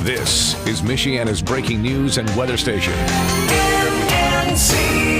This is Michiana's breaking news and weather station. MNC.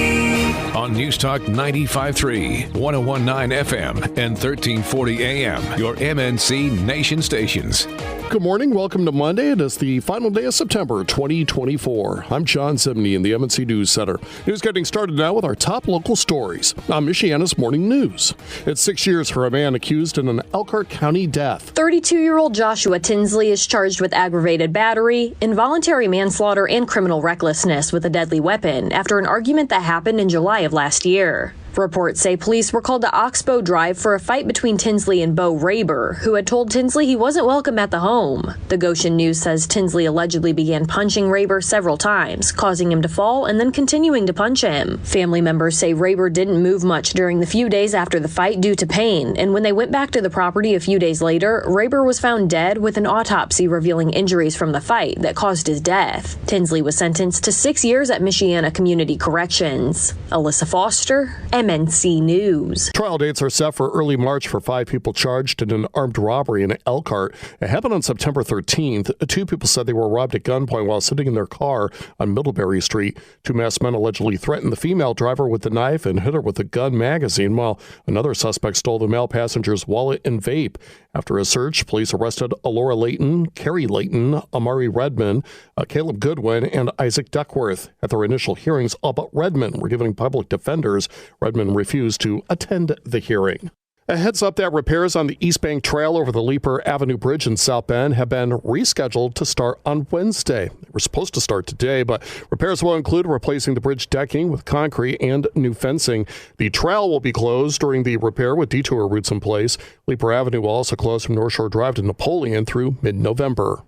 On News Talk 95.3, 101.9 FM, and 1340 AM, your MNC nation stations. Good morning. Welcome to Monday. It is the final day of September 2024. I'm John Zimney in the MNC News Center. News getting started now with our top local stories on Michiana's Morning News. It's 6 years for a man accused in an Elkhart County death. 32-year-old Joshua Tinsley is charged with aggravated battery, involuntary manslaughter, and criminal recklessness with a deadly weapon after an argument that happened in July of last year. Reports say police were called to Oxbow Drive for a fight between Tinsley and Bo Raber, who had told Tinsley he wasn't welcome at the home. The Goshen News says Tinsley allegedly began punching Raber several times, causing him to fall and then continuing to punch him. Family members say Raber didn't move much during the few days after the fight due to pain, and when they went back to the property a few days later, Raber was found dead with an autopsy revealing injuries from the fight that caused his death. Tinsley was sentenced to 6 years at Michiana Community Corrections. Alyssa Foster, MNC News. Trial dates are set for early March for 5 people charged in an armed robbery in Elkhart. It happened on September 13th. 2 people said they were robbed at gunpoint while sitting in their car on Middlebury Street. 2 masked men allegedly threatened the female driver with a knife and hit her with a gun magazine, while another suspect stole the male passenger's wallet and vape. After a search, police arrested Alora Layton, Carrie Layton, Amari Redmond, Caleb Goodwin, and Isaac Duckworth. At their initial hearings, all but Redmond were given public defenders. Redmond refused to attend the hearing. A heads up that repairs on the East Bank Trail over the Leaper Avenue Bridge in South Bend have been rescheduled to start on Wednesday. They were supposed to start today, but repairs will include replacing the bridge decking with concrete and new fencing. The trail will be closed during the repair with detour routes in place. Leaper Avenue will also close from North Shore Drive to Napoleon through mid-November.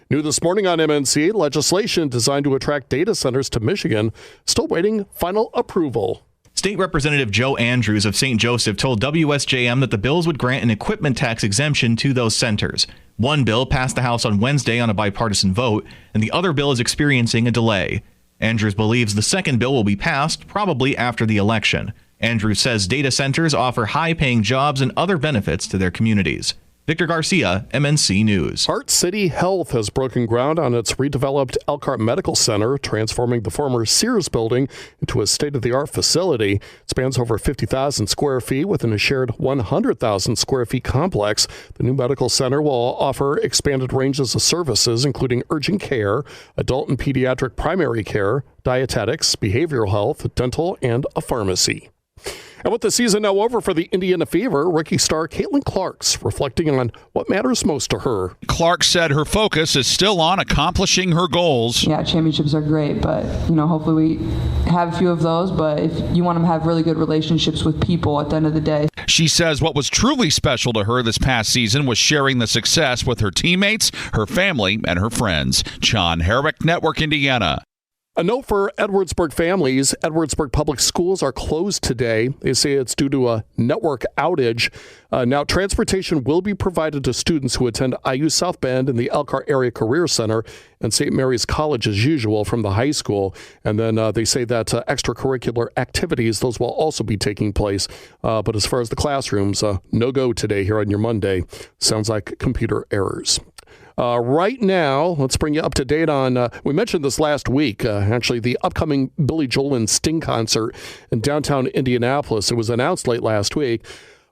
New this morning on MNC, legislation designed to attract data centers to Michigan, still waiting final approval. State Representative Joe Andrews of St. Joseph told WSJM that the bills would grant an equipment tax exemption to those centers. One bill passed the House on Wednesday on a bipartisan vote, and the other bill is experiencing a delay. Andrews believes the second bill will be passed probably after the election. Andrews says data centers offer high-paying jobs and other benefits to their communities. Victor Garcia, MNC News. Heart City Health has broken ground on its redeveloped Elkhart Medical Center, transforming the former Sears building into a state-of-the-art facility. It spans over 50,000 square feet within a shared 100,000 square feet complex. The new medical center will offer expanded ranges of services, including urgent care, adult and pediatric primary care, dietetics, behavioral health, dental, and a pharmacy. And with the season now over for the Indiana Fever, rookie star Caitlin Clark's reflecting on what matters most to her. Clark said her focus is still on accomplishing her goals. Yeah, championships are great, but hopefully we have a few of those. But if you want to have really good relationships with people at the end of the day. She says what was truly special to her this past season was sharing the success with her teammates, her family, and her friends. John Herrick, Network Indiana. A note for Edwardsburg families. Edwardsburg Public Schools are closed today. They say it's due to a network outage. Now, transportation will be provided to students who attend IU South Bend and the Elkhart Area Career Center and St. Mary's College as usual from the high school. And then they say that extracurricular activities, those will also be taking place. But as far as the classrooms, no go today here on your Monday. Sounds like computer errors. Right now, let's bring you up to date on, we mentioned this last week, actually the upcoming Billy Joel and Sting concert in downtown Indianapolis. It was announced late last week.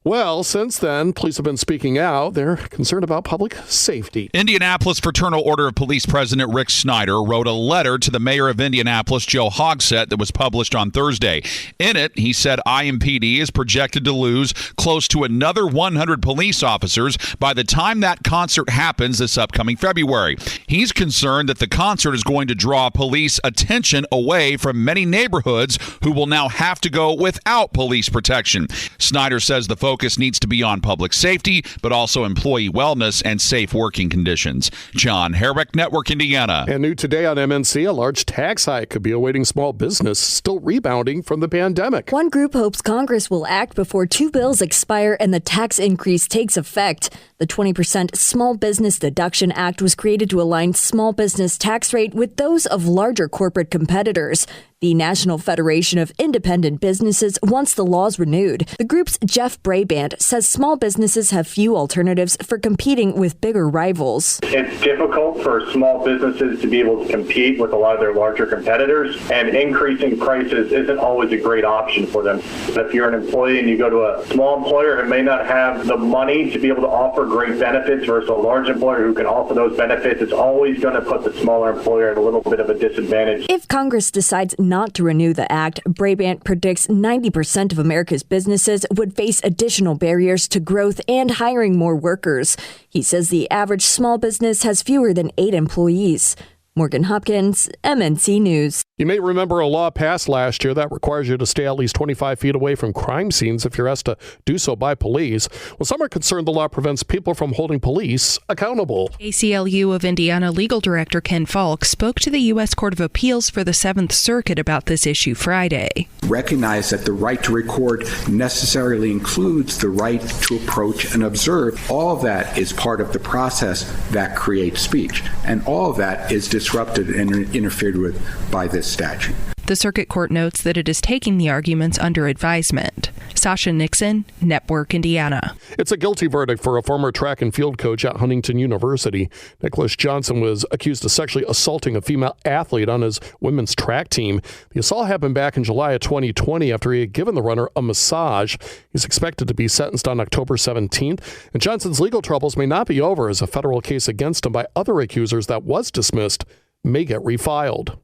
Well, since then, police have been speaking out. They're concerned about public safety. Indianapolis Fraternal Order of Police President Rick Snyder wrote a letter to the mayor of Indianapolis, Joe Hogsett, that was published on Thursday. In it, he said IMPD is projected to lose close to another 100 police officers by the time that concert happens this upcoming February. He's concerned that the concert is going to draw police attention away from many neighborhoods who will now have to go without police protection. Snyder says the focus needs to be on public safety, but also employee wellness and safe working conditions. John Herrick, Network Indiana. And new today on MNC, a large tax hike could be awaiting small business still rebounding from the pandemic. One group hopes Congress will act before 2 bills expire and the tax increase takes effect. The The 20% Small Business Deduction Act was created to align small business tax rate with those of larger corporate competitors. The National Federation of Independent Businesses wants the laws renewed. The group's Jeff Brabant says small businesses have few alternatives for competing with bigger rivals. It's difficult for small businesses to be able to compete with a lot of their larger competitors, and increasing prices isn't always a great option for them. If you're an employee and you go to a small employer who may not have the money to be able to offer great benefits versus a large employer who can offer those benefits, it's always going to put the smaller employer at a little bit of a disadvantage. If Congress decides not to renew the act, Brabant predicts 90% of America's businesses would face additional barriers to growth and hiring more workers. He says the average small business has fewer than 8 employees. Morgan Hopkins, MNC News. You may remember a law passed last year that requires you to stay at least 25 feet away from crime scenes if you're asked to do so by police. Well, some are concerned the law prevents people from holding police accountable. ACLU of Indiana legal director Ken Falk spoke to the U.S. Court of Appeals for the 7th Circuit about this issue Friday. Recognize that the right to record necessarily includes the right to approach and observe. All of that is part of the process that creates speech, and all of that is disrupted and interfered with by this statute. The circuit court notes that it is taking the arguments under advisement. Sasha Nixon, Network Indiana. It's a guilty verdict for a former track and field coach at Huntington University. Nicholas Johnson was accused of sexually assaulting a female athlete on his women's track team. The assault happened back in July of 2020 after he had given the runner a massage. He's expected to be sentenced on October 17th. And Johnson's legal troubles may not be over, as a federal case against him by other accusers that was dismissed may get refiled.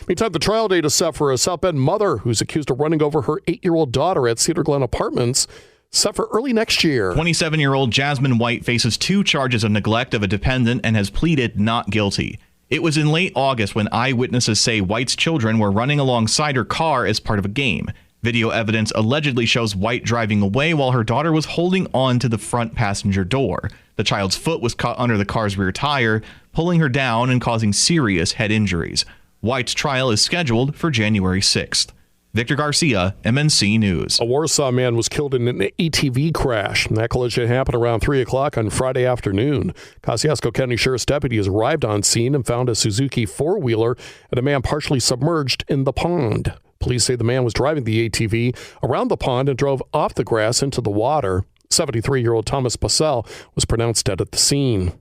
Meantime, the trial date is set for a South Bend mother who's accused of running over her 8-year-old daughter at Cedar Glen Apartments, set for early next year. 27-year-old Jasmine White faces 2 charges of neglect of a dependent and has pleaded not guilty. It was in late August when eyewitnesses say White's children were running alongside her car as part of a game. Video evidence allegedly shows White driving away while her daughter was holding on to the front passenger door. The child's foot was caught under the car's rear tire, pulling her down and causing serious head injuries. White's trial is scheduled for January 6th. Victor Garcia, MNC News. A Warsaw man was killed in an ATV crash. That collision happened around 3 o'clock on Friday afternoon. Kosciuszko County Sheriff's deputies arrived on scene and found a Suzuki four-wheeler and a man partially submerged in the pond. Police say the man was driving the ATV around the pond and drove off the grass into the water. 73-year-old Thomas Pacell was pronounced dead at the scene.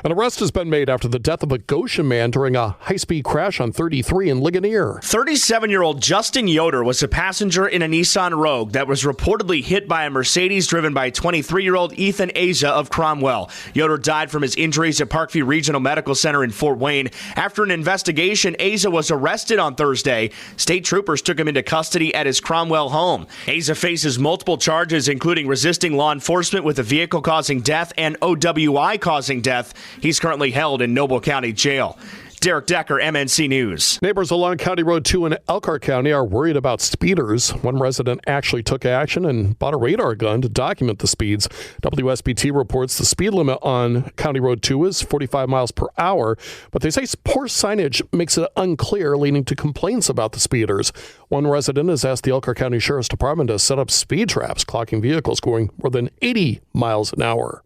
An arrest has been made after the death of a Goshen man during a high-speed crash on 33 in Ligonier. 37-year-old Justin Yoder was a passenger in a Nissan Rogue that was reportedly hit by a Mercedes driven by 23-year-old Ethan Asia of Cromwell. Yoder died from his injuries at Parkview Regional Medical Center in Fort Wayne. After an investigation, Asia was arrested on Thursday. State troopers took him into custody at his Cromwell home. Asia faces multiple charges, including resisting law enforcement with a vehicle causing death and OWI causing death. He's currently held in Noble County Jail. Derek Decker, MNC News. Neighbors along County Road 2 in Elkhart County are worried about speeders. One resident actually took action and bought a radar gun to document the speeds. WSBT reports the speed limit on County Road 2 is 45 miles per hour, but they say poor signage makes it unclear, leading to complaints about the speeders. One resident has asked the Elkhart County Sheriff's Department to set up speed traps, clocking vehicles going more than 80 miles an hour.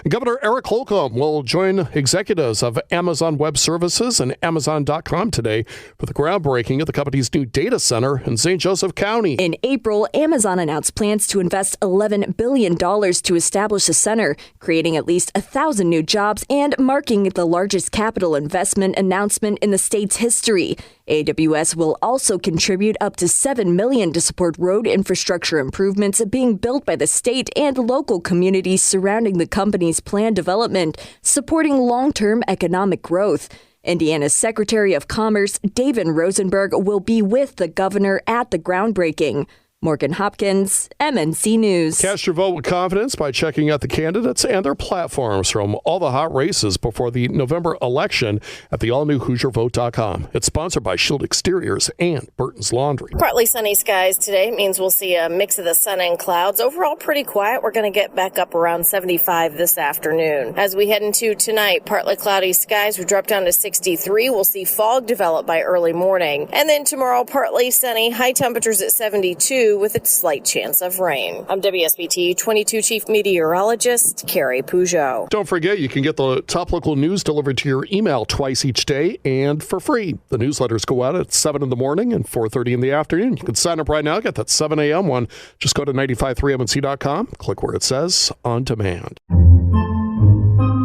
Governor Eric Holcomb will join executives of Amazon Web Services and Amazon.com today for the groundbreaking of the company's new data center in St. Joseph County. In April, Amazon announced plans to invest $11 billion to establish the center, creating at least 1,000 new jobs and marking the largest capital investment announcement in the state's history. AWS will also contribute up to $7 million to support road infrastructure improvements being built by the state and local communities surrounding the company's planned development, supporting long-term economic growth. Indiana's Secretary of Commerce, David Rosenberg, will be with the governor at the groundbreaking. Morgan Hopkins, MNC News. Cast your vote with confidence by checking out the candidates and their platforms from all the hot races before the November election at the all-new HoosierVote.com. It's sponsored by Shield Exteriors and Burton's Laundry. Partly sunny skies today means we'll see a mix of the sun and clouds. Overall, pretty quiet. We're going to get back up around 75 this afternoon. As we head into tonight, partly cloudy skies. We drop down to 63. We'll see fog develop by early morning. And then tomorrow, partly sunny. High temperatures at 72. dew with a slight chance of rain. I'm WSBT 22 Chief Meteorologist Carrie Peugeot. Don't forget, you can get the top local news delivered to your email twice each day and for free. The newsletters go out at 7 in the morning and 4:30 in the afternoon. You can sign up right now, get that 7 a.m. one. Just go to 953mnc.com, click where it says On Demand.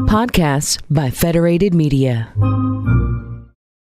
Podcasts by Federated Media.